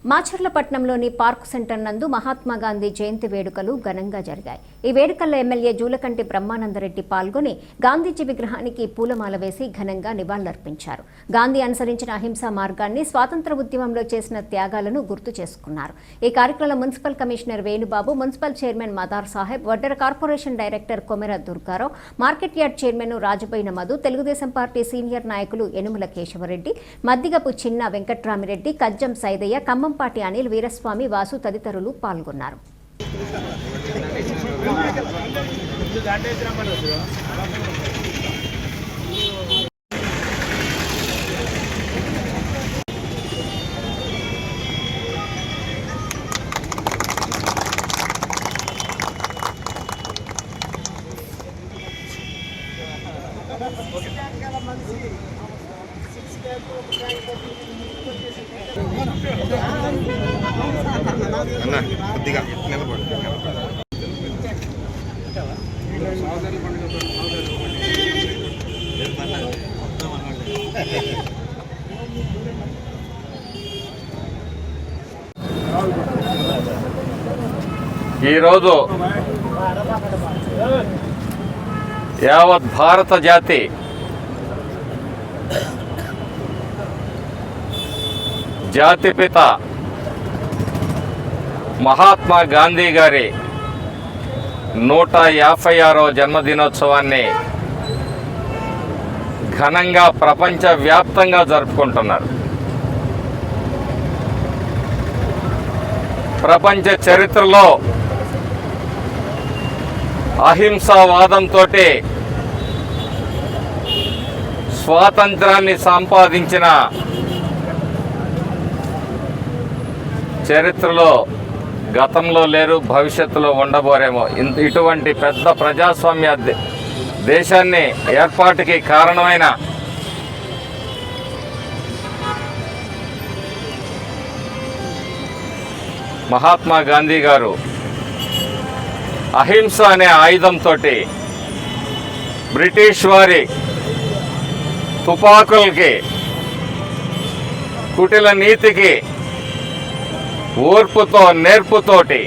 మాచర్లపట్నంలోని park centre నందు మహాత్మా గాంధీ జయంతి వేడుకలు ఘనంగా జరిగాయి. ఈ వేడుకల్లో ఎమ్మెల్యే జూలకంటి బ్రహ్మానందరెడ్డి పాల్గొని గాంధీజీ విగ్రహానికి పూలమాల వేసి ఘనంగా నివాళులర్పించారు. గాంధీ అనుసరించిన అహింసా మార్గాన్ని, స్వాతంత్ర ఉద్యమంలో చేసిన త్యాగాలను గుర్తు చేసుకున్నారు. ఈ కార్యక్రమంలో municipal commissioner Venubabu, municipal chairman Madar Saheb, Vaddera corporation director Komera Durgarao, market yard chairman Rajaboina Madhu, Telugudesam party senior నాయకులు యనుమల కేశవరెడ్డి, మద్దిగపు చిన్న వెంకట్రామిరెడ్డి, కజ్జం సైదయ్య, ఖమ్మంపాటి అనిల్, వీరస్వామి, వాసు తదితరులు పాల్గొన్నారు. ఈరోజు యావత్ భారత జాతి జాతిపిత మహాత్మా గాంధీ గారి 156వ జన్మదినోత్సవాన్ని ఘనంగా ప్రపంచవ్యాప్తంగా జరుపుకుంటున్నారు. ప్రపంచ చరిత్రలో అహింసావాదంతో స్వాతంత్రాన్ని సంపాదించిన చరిత్రలో గతంలో లేరు, భవిష్యత్తులో ఉండబోరేమో. ఇటువంటి పెద్ద ప్రజాస్వామ్య దేశాన్ని ఏర్పాటుకి కారణమైన మహాత్మా గాంధీ గారు అహింస అనే ఆయుధంతో బ్రిటిష్ వారి తుపాకులకి, కుటిల నీతికి ఓర్పుతో, నేర్పుతోటి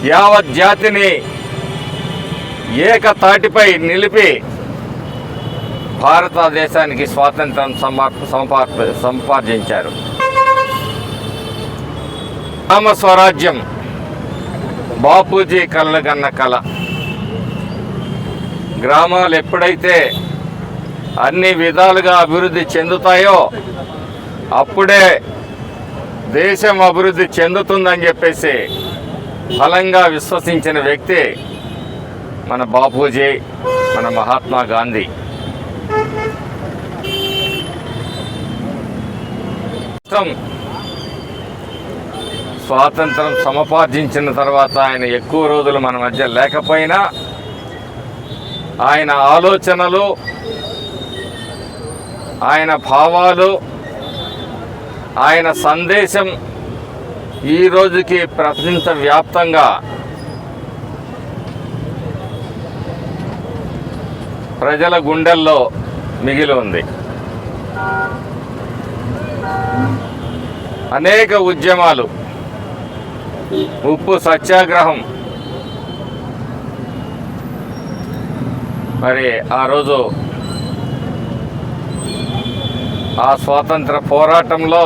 యావత్ జాతిని ఏకతాటిపై నిలిపి భారతదేశానికి స్వాతంత్రం సంపాదించారు. గ్రామ స్వరాజ్యం బాపూజీ కలలుగన్న కళ. గ్రామాలు ఎప్పుడైతే అన్ని విధాలుగా అభివృద్ధి చెందుతాయో అప్పుడే దేశం అభివృద్ధి చెందుతుందని చెప్పేసి బలంగా విశ్వసించిన వ్యక్తి మన బాపూజీ, మన మహాత్మా గాంధీ. స్వాతంత్రం సముపార్జించిన తర్వాత ఆయన ఎక్కువ రోజులు మన మధ్య లేకపోయినా ఆయన ఆలోచనలు, ఆయన భావాలు, ఆయన సందేశం ఈ రోజుకి ప్రపంచవ్యాప్తంగా ప్రజల గుండెల్లో మిగిలి ఉంది. అనేక ఉద్యమాలు, ఉప్పు సత్యాగ్రహం, మరి ఆ రోజు ఆ స్వాతంత్ర పోరాటంలో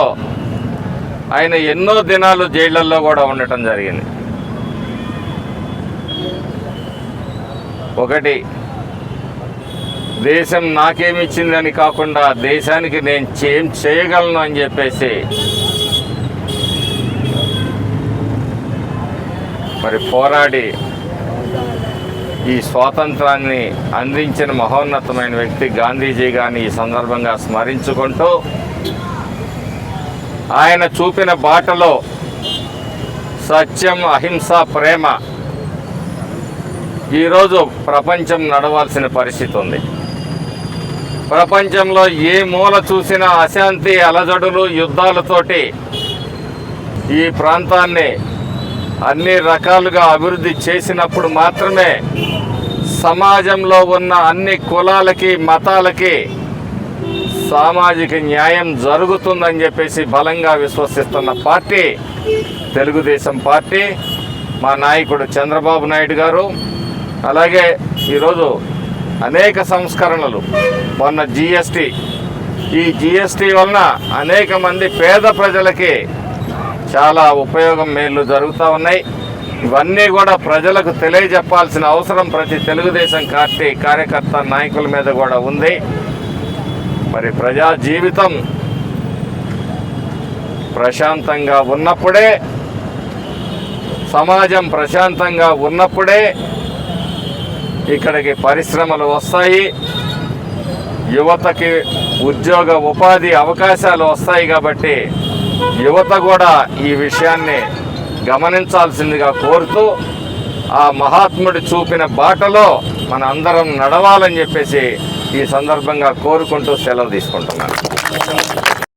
ఆయన ఎన్నో దినాలు జైళ్ళల్లో కూడా ఉండటం జరిగింది. ఒకటి, దేశం నాకేమిచ్చిందని కాకుండా దేశానికి నేను ఏం చేయగలను అని చెప్పేసి మరి పోరాడి ఈ స్వాతంత్రాన్ని అందించిన మహోన్నతమైన వ్యక్తి గాంధీజీ గారిని ఈ సందర్భంగా స్మరించుకుంటూ ఆయన చూపిన బాటలో సత్యం, అహింస, ప్రేమ ఈరోజు ప్రపంచం నడవాల్సిన పరిస్థితి ఉంది. ప్రపంచంలో ఏ మూల చూసినా అశాంతి, అలజడులు, యుద్ధాలతోటి ఈ ప్రాంతాన్ని అన్ని రకాలుగా అభివృద్ధి చేసినప్పుడు మాత్రమే సమాజంలో ఉన్న అన్ని కులాలకి, మతాలకి సామాజిక న్యాయం జరుగుతుందని చెప్పేసి బలంగా విశ్వసిస్తున్న పార్టీ తెలుగుదేశం పార్టీ. మా నాయకుడు చంద్రబాబు నాయుడు గారు అలాగే ఈరోజు అనేక సంస్కరణలు, మొన్న ఈ జిఎస్టీ వలన అనేక మంది పేద ప్రజలకి చాలా ఉపయోగం మేలు జరుగుతూ ఉన్నాయి. ఇవన్నీ కూడా ప్రజలకు తెలియజెప్పాల్సిన అవసరం ప్రతి తెలుగుదేశం పార్టీ కార్యకర్త నాయకుల మీద కూడా ఉంది. మరి ప్రజా జీవితం ప్రశాంతంగా ఉన్నప్పుడే, సమాజం ప్రశాంతంగా ఉన్నప్పుడే ఇక్కడికి పరిశ్రమలు వస్తాయి, యువతకి ఉద్యోగ ఉపాధి అవకాశాలు వస్తాయి. కాబట్టి యువత కూడా ఈ విషయాన్ని గమనించాల్సిందిగా కోరుతూ, ఆ మహాత్ముడు చూపిన బాటలో మన అందరం నడవాలని చెప్పేసి ఈ సందర్భంగా కోరుకుంటూ సెలవు తీసుకుంటున్నాను.